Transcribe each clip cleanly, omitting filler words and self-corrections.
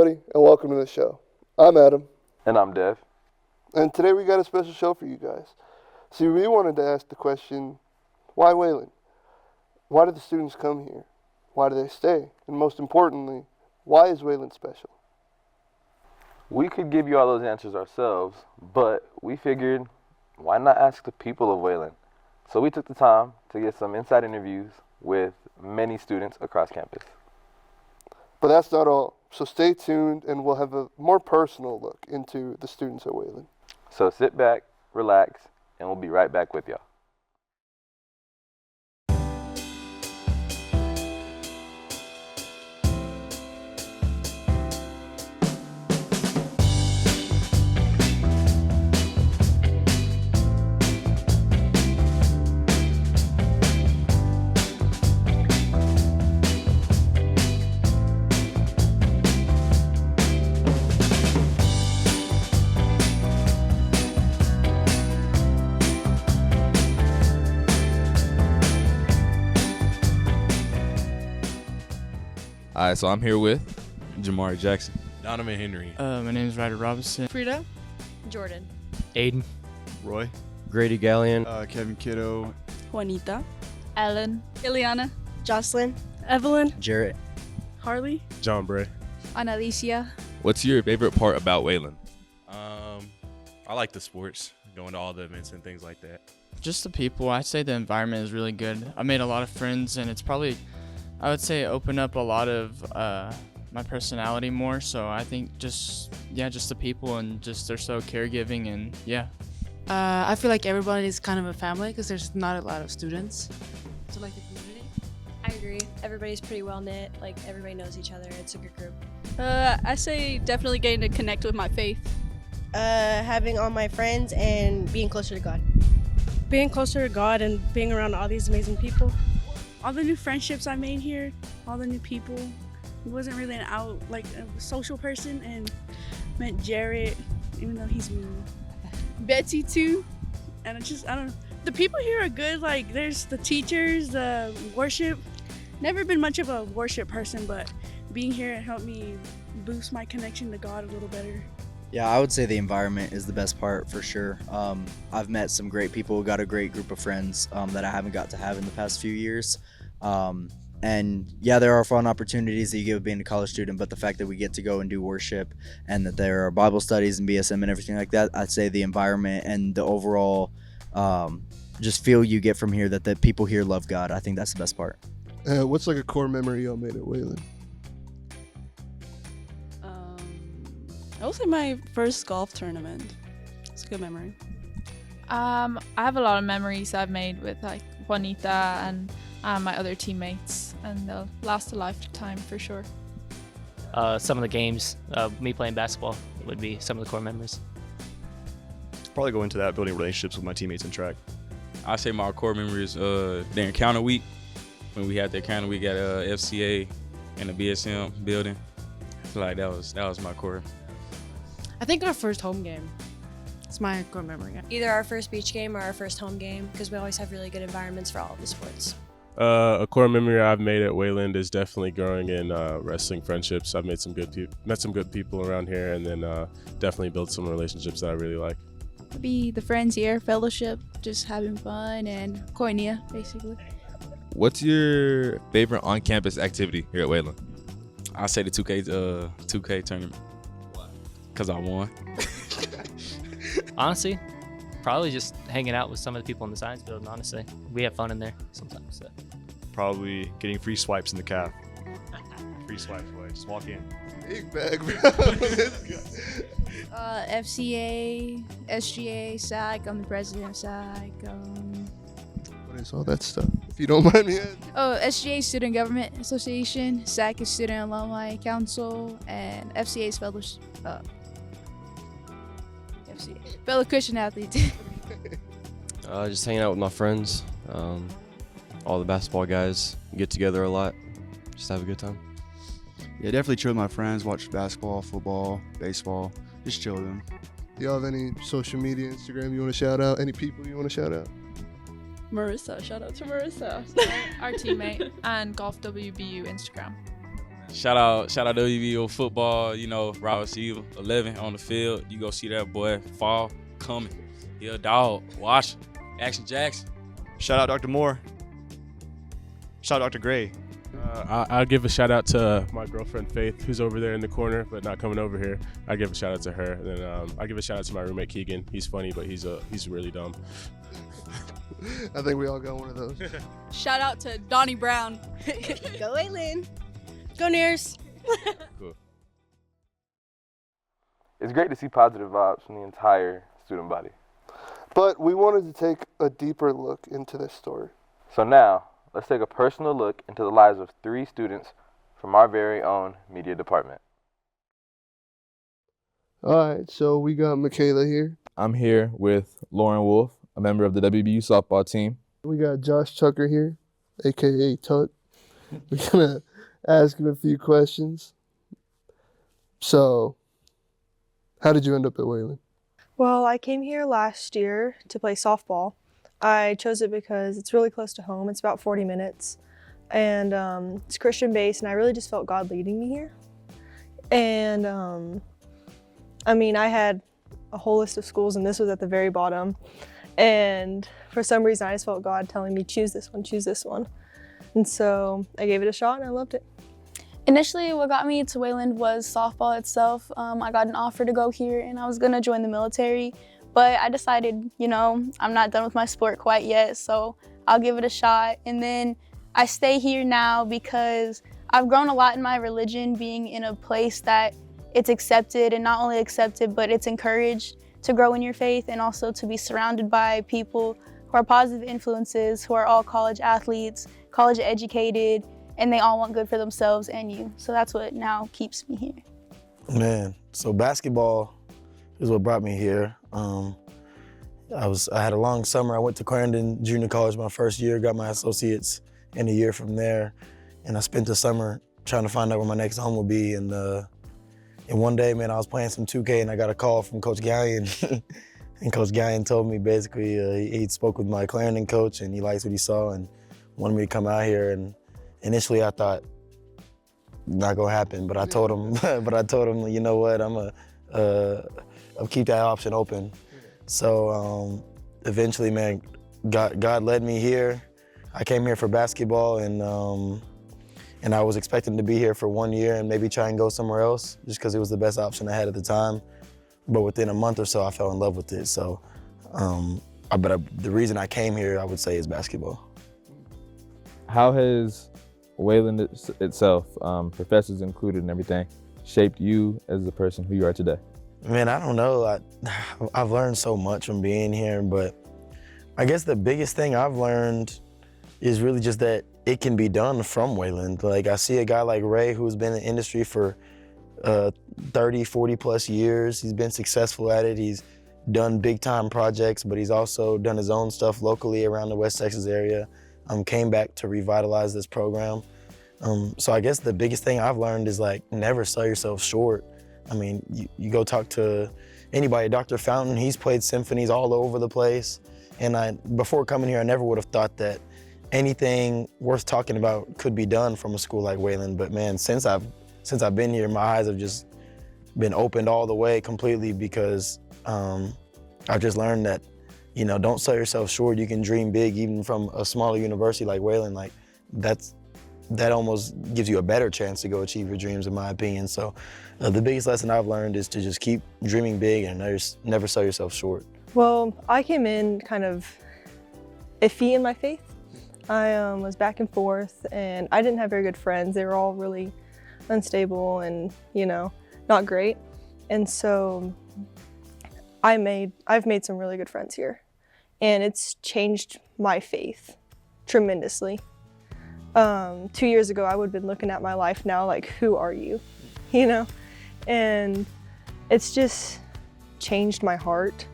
everybody, and welcome to the show. I'm Adam, And I'm Dev. and today we got a special show for you guys. See, we wanted to ask the question, why Wayland? Why do the students come here? Why do they stay? And most importantly, why is Wayland special? We could give you all those answers ourselves, but we figured, why not ask the people of Wayland? So we took the time to get some inside interviews with many students across campus. But that's not all. So stay tuned, and we'll have a more personal look into the students at Wayland. So sit back, relax, and we'll be right back with y'all. All right, so I'm here with Jamari Jackson. Donovan Henry. My name is Ryder Robinson. Frida. Jordan. Aiden. Roy. Grady Gallion. Kevin Kiddo. Juanita. Ellen. Ileana. Jocelyn. Evelyn. Jarrett. Harley. John Bray. Annalicia. What's your favorite part about Wayland? I like the sports, going to all the events and things like that. Just the people. I'd say the environment is really good. I made a lot of friends, and it's probably, I would say, opened up a lot of my personality more. So I think just the people, and just they're so caregiving, and yeah. I feel like everybody is kind of a family because there's not a lot of students. So like the community. I agree. Everybody's pretty well knit. Like everybody knows each other. It's a good group. I say definitely getting to connect with my faith. Having all my friends and being closer to God. Being closer to God and being around all these amazing people. All the new friendships I made here, all the new people. I wasn't really a social person, and met Jarrett, even though he's mean. Betsy too, and I don't know. The people here are good. Like there's the teachers, the worship. Never been much of a worship person, but being here helped me boost my connection to God a little better. Yeah, I would say the environment is the best part for sure. I've met some great people, got a great group of friends that I haven't got to have in the past few years. And yeah, there are fun opportunities that you get with being a college student, but the fact that we get to go and do worship and that there are Bible studies and BSM and everything like that, I'd say the environment and the overall just feel you get from here that the people here love God. I think that's the best part. What's like a core memory y'all made at Wayland? I would say my first golf tournament. It's a good memory. I have a lot of memories I've made with like Juanita and my other teammates, and they'll last a lifetime for sure. Some of the games, me playing basketball would be some of the core memories. Probably go into that, building relationships with my teammates in track. I say my core memories the encounter week, when we had the encounter week at FCA in the BSM building. I feel like that was my core. I think our first home game. It's my core memory. Either our first beach game or our first home game, because we always have really good environments for all of the sports. A core memory I've made at Wayland is definitely growing in wrestling friendships. I've made met some good people around here, and then definitely built some relationships that I really like. Be the friends here, fellowship, just having fun, and koinonia, basically. What's your favorite on-campus activity here at Wayland? I say the 2K tournament. Because I won. Honestly, probably just hanging out with some of the people in the science building, honestly. We have fun in there sometimes. So. Probably getting free swipes in the caf. Free swipes, boy. Just walk in. Big bag, bro. FCA, SGA, SAC. I'm the president of SAC. What is all that stuff? If you don't mind me asking. SGA Student Government Association, SAC is Student Alumni Council, and FCA is Fellow Christian Athletes. Just hanging out with my friends, all the basketball guys, get together a lot, just have a good time. Yeah, definitely chill with my friends, watch basketball, football, baseball, just chill with them. Do y'all have any social media, Instagram you want to shout out? Any people you want to shout out? Marissa, shout out to Marissa. Our teammate, and Golf WBU Instagram. Shout out WBO football, Robert receiver, 11 on the field. You go see that boy fall coming. He a dog. Watch him. Action Jackson. Shout out Dr. Moore. Shout out Dr. Gray. I'll give a shout out to my girlfriend Faith, who's over there in the corner, but not coming over here. I give a shout out to her. And then I give a shout out to my roommate Keegan. He's funny, but he's really dumb. I think we all got one of those. Shout out to Donnie Brown. Go Wayland. Go Nears. Cool. It's great to see positive vibes from the entire student body. But we wanted to take a deeper look into this story. So now, let's take a personal look into the lives of 3 students from our very own media department. All right, so we got Michaela here. I'm here with Lauren Wolf, a member of the WBU softball team. We got Josh Tucker here, a.k.a. Tuck. We're going to ask him a few questions. So, how did you end up at Wayland? Well, I came here last year to play softball. I chose it because it's really close to home. It's about 40 minutes. And it's Christian-based, and I really just felt God leading me here. And, I had a whole list of schools, and this was at the very bottom. And for some reason, I just felt God telling me, choose this one, choose this one. And so I gave it a shot, and I loved it. Initially, what got me to Wayland was softball itself. I got an offer to go here, and I was gonna join the military, but I decided, I'm not done with my sport quite yet, so I'll give it a shot. And then I stay here now because I've grown a lot in my religion, being in a place that it's accepted, and not only accepted, but it's encouraged to grow in your faith, and also to be surrounded by people who are positive influences, who are all college athletes, college educated, and they all want good for themselves and you. So that's what now keeps me here. Man, so basketball is what brought me here. I had a long summer. I went to Clarendon Junior College my first year, got my associates in a year from there, and I spent the summer trying to find out where my next home would be. And one day, man, I was playing some 2K, and I got a call from Coach Gallion. And Coach Gallion told me basically he spoke with my Clarendon coach, and he liked what he saw and wanted me to come out here. And initially, I thought not gonna happen, but I told him, you know what, I'll keep that option open. So eventually, man, God led me here. I came here for basketball, and I was expecting to be here for 1 year and maybe try and go somewhere else, just because it was the best option I had at the time. But within a month or so, I fell in love with it. So, the reason I came here, I would say, is basketball. How has Wayland itself, professors included and everything, shaped you as the person who you are today? Man, I don't know. I've learned so much from being here, but I guess the biggest thing I've learned is really just that it can be done from Wayland. Like, I see a guy like Ray, who's been in the industry for 30, 40 plus years. He's been successful at it. He's done big time projects, but he's also done his own stuff locally around the West Texas area. Came back to revitalize this program. So I guess the biggest thing I've learned is, like, never sell yourself short. I mean, you go talk to anybody, Dr. Fountain, he's played symphonies all over the place. And before coming here, I never would have thought that anything worth talking about could be done from a school like Wayland. But man, since I've been here, my eyes have just been opened all the way completely, because I've just learned that, don't sell yourself short. You can dream big even from a smaller university like Wayland. Like, that almost gives you a better chance to go achieve your dreams, in my opinion. So the biggest lesson I've learned is to just keep dreaming big and never sell yourself short. Well, I came in kind of iffy in my faith. I was back and forth, and I didn't have very good friends. They were all really unstable and, not great. And so I've made some really good friends here, and it's changed my faith tremendously. 2 years ago, I would have been looking at my life now like, who are you? And it's just changed my heart.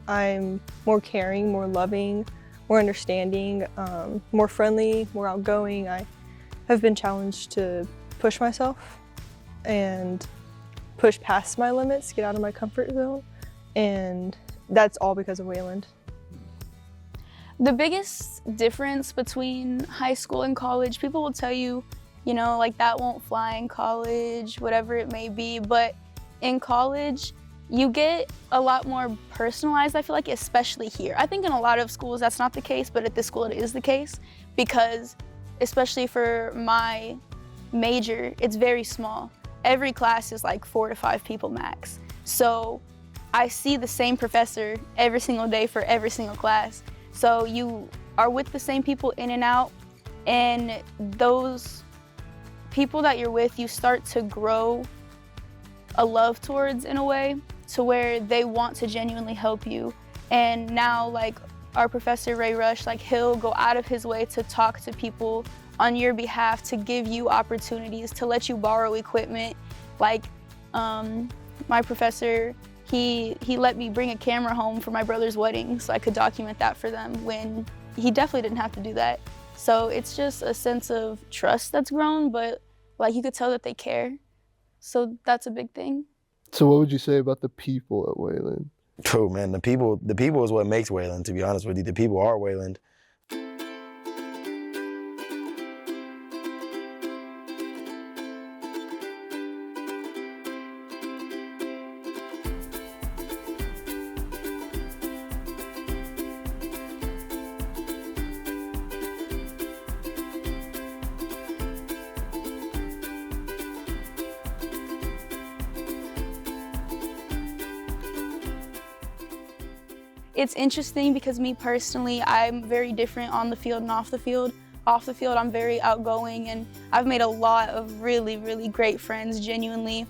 I'm more caring, more loving, more understanding, more friendly, more outgoing. I have been challenged to push myself and push past my limits, get out of my comfort zone, and that's all because of Wayland. The biggest difference between high school and college, people will tell you, you know, like that won't fly in college, whatever it may be. But in college, you get a lot more personalized, I feel like, especially here. I think in a lot of schools that's not the case, but at this school it is the case, because especially for my major, it's very small. Every class is like 4 to 5 people max. So I see the same professor every single day for every single class. So you are with the same people in and out, and those people that you're with, you start to grow a love towards in a way, to where they want to genuinely help you. And now, like our professor Ray Rush, like he'll go out of his way to talk to people on your behalf, to give you opportunities, to let you borrow equipment. Like my professor, he let me bring a camera home for my brother's wedding so I could document that for them, when he definitely didn't have to do that. So it's just a sense of trust that's grown, but like you could tell that they care. So that's a big thing. So what would you say about the people at Wayland? True, man. The people is what makes Wayland, to be honest with you. The people are Wayland. It's interesting because me personally, I'm very different on the field and off the field. Off the field, I'm very outgoing, and I've made a lot of really, really great friends, genuinely.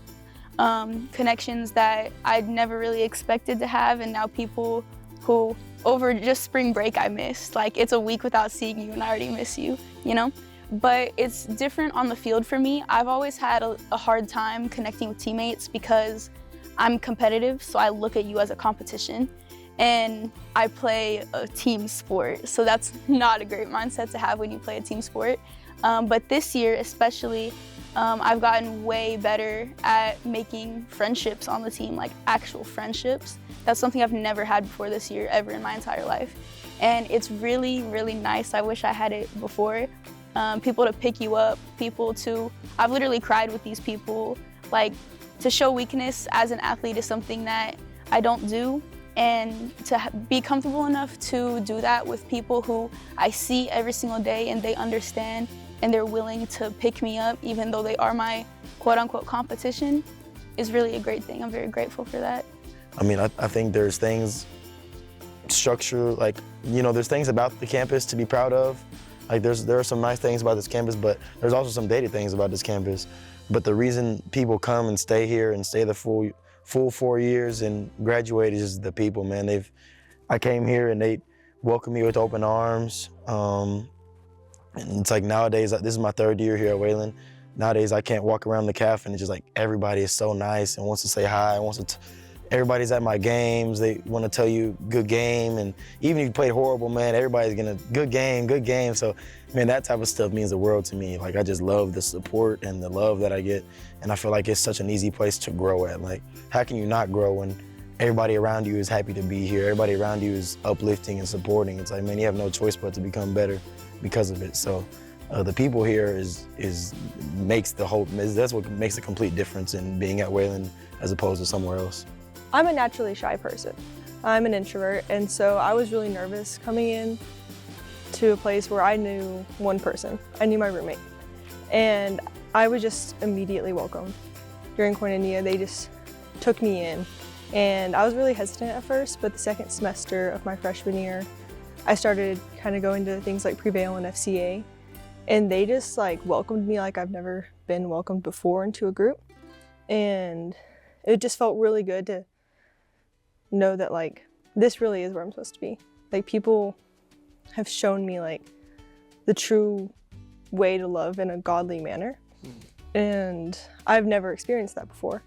Connections that I'd never really expected to have, and now people who over just spring break I missed. Like, it's a week without seeing you and I already miss you, you know? But it's different on the field for me. I've always had a hard time connecting with teammates because I'm competitive, so I look at you as a competition. And I play a team sport, so that's not a great mindset to have when you play a team sport. But this year especially, I've gotten way better at making friendships on the team, like actual friendships. That's something I've never had before this year, ever in my entire life. And it's really, really nice. I wish I had it before. People to pick you up, I've literally cried with these people. Like, to show weakness as an athlete is something that I don't do. And to be comfortable enough to do that with people who I see every single day and they understand and they're willing to pick me up even though they are my quote-unquote competition is really a great thing. I'm very grateful for that. I mean, I think there's things, structure, like, you know, there's things about the campus to be proud of. Like, there are some nice things about this campus, but there's also some dated things about this campus. But the reason people come and stay here and stay the full 4 years and graduate is the people, man. I came here and they welcomed me with open arms. And it's like nowadays, this is my 3rd year here at Wayland. Nowadays, I can't walk around the cafe and it's just like everybody is so nice and wants to say hi, everybody's at my games. They want to tell you good game, and even if you played horrible, man, everybody's gonna good game. So, man, that type of stuff means the world to me. Like, I just love the support and the love that I get, and I feel like it's such an easy place to grow at. Like, how can you not grow when everybody around you is happy to be here? Everybody around you is uplifting and supporting. It's like, man, you have no choice but to become better because of it. So, the people here that's what makes a complete difference in being at Wayland as opposed to somewhere else. I'm a naturally shy person. I'm an introvert, and so I was really nervous coming in to a place where I knew one person. I knew my roommate, and I was just immediately welcomed. During Koinonia, they just took me in, and I was really hesitant at first, but the second semester of my freshman year, I started kind of going to things like Prevail and FCA, and they just like welcomed me like I've never been welcomed before into a group, and it just felt really good to know that like this really is where I'm supposed to be. Like, people have shown me like the true way to love in a godly manner, and I've never experienced that before.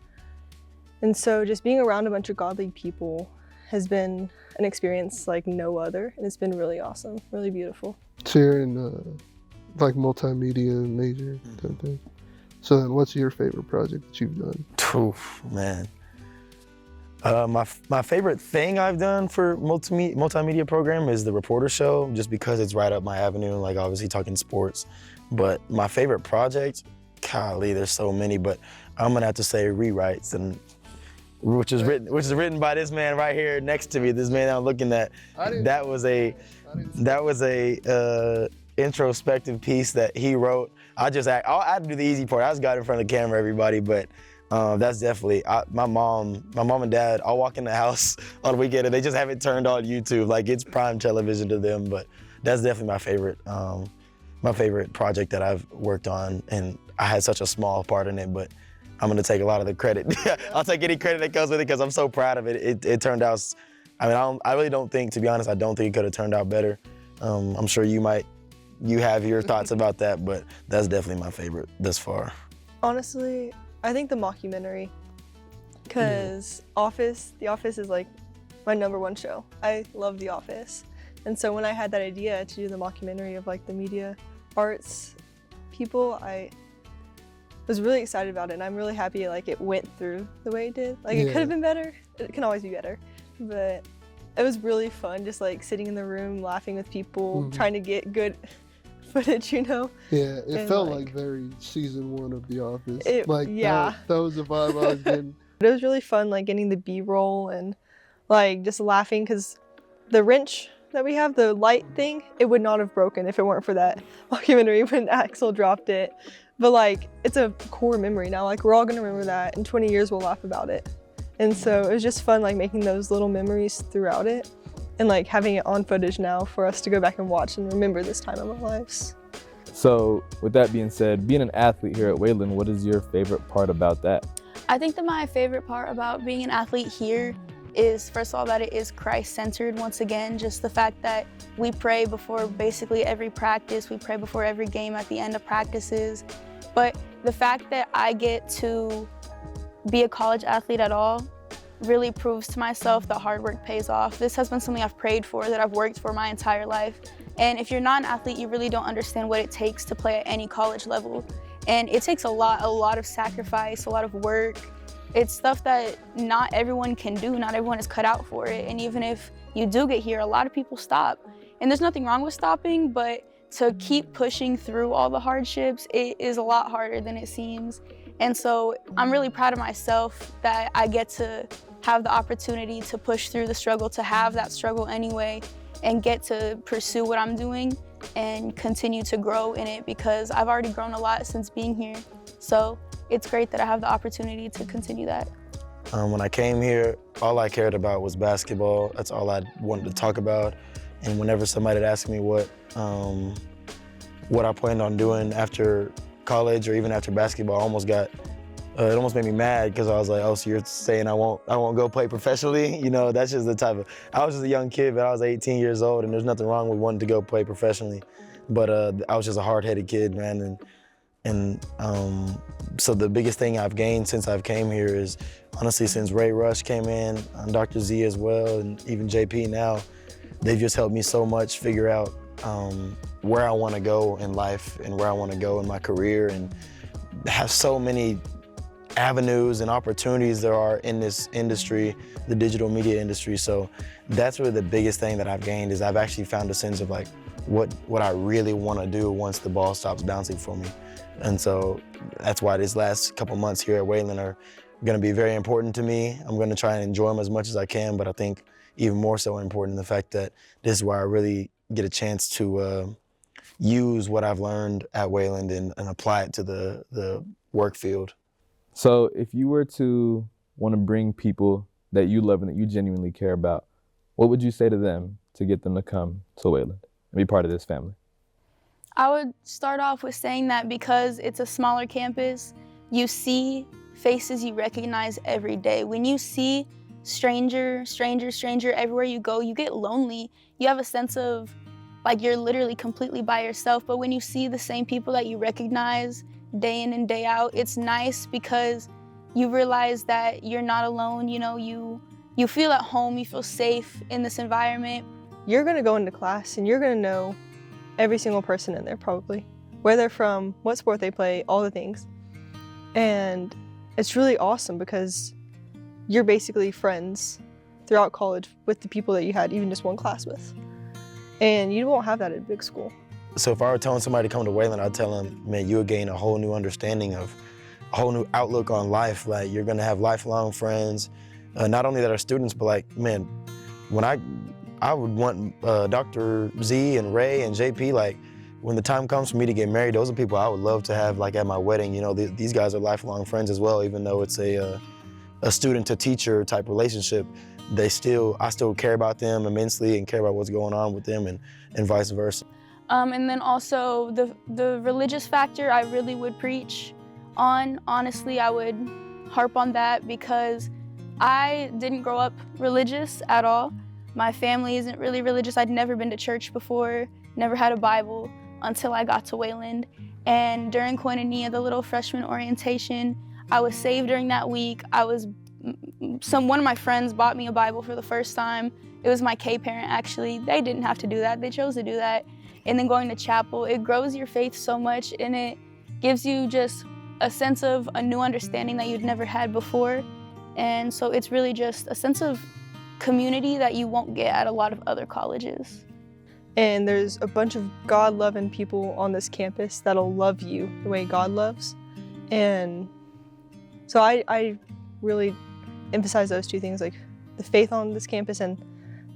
And so just being around a bunch of godly people has been an experience like no other, and it's been really awesome, really beautiful. So you're in like multimedia major type thing. So then what's your favorite project that you've done? Oof, man. My favorite thing I've done for multimedia program is the reporter show, just because it's right up my avenue, like obviously talking sports. But my favorite project, golly, there's so many, but I'm gonna have to say rewrites, and which is written by this man right here next to me. This man I'm looking at. That was a introspective piece that he wrote. I had to do the easy part. I just got in front of the camera, everybody, but. That's definitely, my mom and dad, I'll walk in the house on the weekend and they just have it turned on YouTube. Like, it's prime television to them, but that's definitely my favorite project that I've worked on, and I had such a small part in it, but I'm gonna take a lot of the credit. I'll take any credit that comes with it because I'm so proud of it. It turned out, I really don't think, to be honest, I don't think it could have turned out better. I'm sure you have your thoughts about that, but that's definitely my favorite thus far. Honestly, I think the mockumentary, because The Office is like my #1 show. I love The Office. And so when I had that idea to do the mockumentary of like the media arts people, I was really excited about it, and I'm really happy like it went through the way it did. Like it could have been better, it can always be better, but it was really fun just like sitting in the room, laughing with people, trying to get good footage, you know? Yeah, it and felt like very season 1 of The Office. Yeah. That was the vibe I was getting. It was really fun, like getting the B-roll and like just laughing, because the wrench that we have, the light thing, it would not have broken if it weren't for that documentary when Axel dropped it. But like, it's a core memory now. Like, we're all gonna remember that. In 20 years, we'll laugh about it. And so it was just fun, like making those little memories throughout it, and like having it on footage now for us to go back and watch and remember this time of our lives. So with that being said, being an athlete here at Wayland, what is your favorite part about that? I think that my favorite part about being an athlete here is, first of all, that it is Christ-centered once again. Just the fact that we pray before basically every practice, we pray before every game at the end of practices. But the fact that I get to be a college athlete at all really proves to myself that hard work pays off. This has been something I've prayed for, that I've worked for my entire life. And if you're not an athlete, you really don't understand what it takes to play at any college level. And it takes a lot of sacrifice, a lot of work. It's stuff that not everyone can do, not everyone is cut out for it. And even if you do get here, a lot of people stop. And there's nothing wrong with stopping, but to keep pushing through all the hardships, it is a lot harder than it seems. And so I'm really proud of myself that I get to have the opportunity to push through the struggle, to have that struggle anyway, and get to pursue what I'm doing and continue to grow in it, because I've already grown a lot since being here. So it's great that I have the opportunity to continue that. When I came here, all I cared about was basketball. That's all I wanted to talk about. And whenever somebody would ask me what I planned on doing after college or even after basketball, it almost made me mad, because I was like, oh, so you're saying I won't go play professionally? You know, that's just the type of, I was just a young kid, but I was 18 years old, and there's nothing wrong with wanting to go play professionally. But I was just a hard-headed kid, man. So the biggest thing I've gained since I've came here is, honestly, since Ray Rush came in, Dr. Z as well, and even JP now, they've just helped me so much figure out where I want to go in life and where I want to go in my career, and have so many avenues and opportunities there are in this industry, the digital media industry. So that's really the biggest thing that I've gained, is I've actually found a sense of like what I really want to do once the ball stops bouncing for me. And so that's why these last couple months here at Wayland are going to be very important to me. I'm going to try and enjoy them as much as I can, but I think even more so important the fact that this is where I really get a chance to use what I've learned at Wayland and apply it to the work field. So if you were to want to bring people that you love and that you genuinely care about, what would you say to them to get them to come to Wayland and be part of this family? I would start off with saying that because it's a smaller campus, you see faces you recognize every day. When you see stranger everywhere you go, you get lonely. You have a sense of like you're literally completely by yourself. But when you see the same people that you recognize day in and day out, it's nice because you realize that you're not alone. You know, you feel at home, you feel safe in this environment. You're gonna go into class and you're gonna know every single person in there probably, where they're from, what sport they play, all the things. And it's really awesome because you're basically friends throughout college with the people that you had even just one class with. And you won't have that at a big school. So if I were telling somebody to come to Wayland, I'd tell them, man, you'll gain a whole new understanding of a whole new outlook on life. Like, you're gonna have lifelong friends, not only that are students, but like, man, when I would want Dr. Z and Ray and JP, like, when the time comes for me to get married, those are people I would love to have like at my wedding. You know, these guys are lifelong friends as well, even though it's a student to teacher type relationship. I still care about them immensely and care about what's going on with them and vice versa. And then also the religious factor, I really would preach on. Honestly, I would harp on that because I didn't grow up religious at all. My family isn't really religious. I'd never been to church before, never had a Bible until I got to Wayland. And during Koinonia, the little freshman orientation, I was saved during that week. One of my friends bought me a Bible for the first time. It was my K parent, actually. They didn't have to do that. They chose to do that. And then going to chapel, it grows your faith so much, and it gives you just a sense of a new understanding that you'd never had before. And so it's really just a sense of community that you won't get at a lot of other colleges. And there's a bunch of God-loving people on this campus that'll love you the way God loves. And so I really emphasize those two things, like the faith on this campus and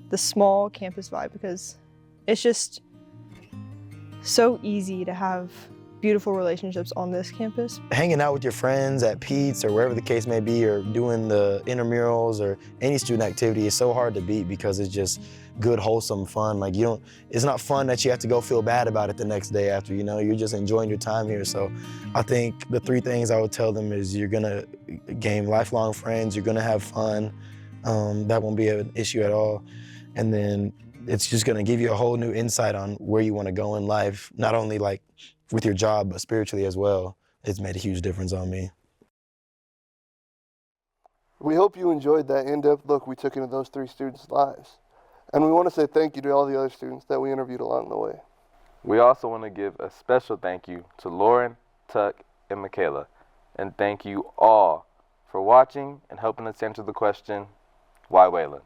the small campus vibe, because it's just so easy to have beautiful relationships on this campus. Hanging out with your friends at Pete's or wherever the case may be, or doing the intramurals or any student activity is so hard to beat because it's just good, wholesome fun. Like, it's not fun that you have to go feel bad about it the next day after, you know, you're just enjoying your time here. So I think the three things I would tell them is you're gonna gain lifelong friends, you're gonna have fun, that won't be an issue at all. And then it's just gonna give you a whole new insight on where you wanna go in life, not only like with your job, but spiritually as well. It's made a huge difference on me. We hope you enjoyed that in-depth look we took into those three students' lives. And we want to say thank you to all the other students that we interviewed along the way. We also want to give a special thank you to Lauren, Tuck, and Michaela. And thank you all for watching and helping us answer the question, why Wayland?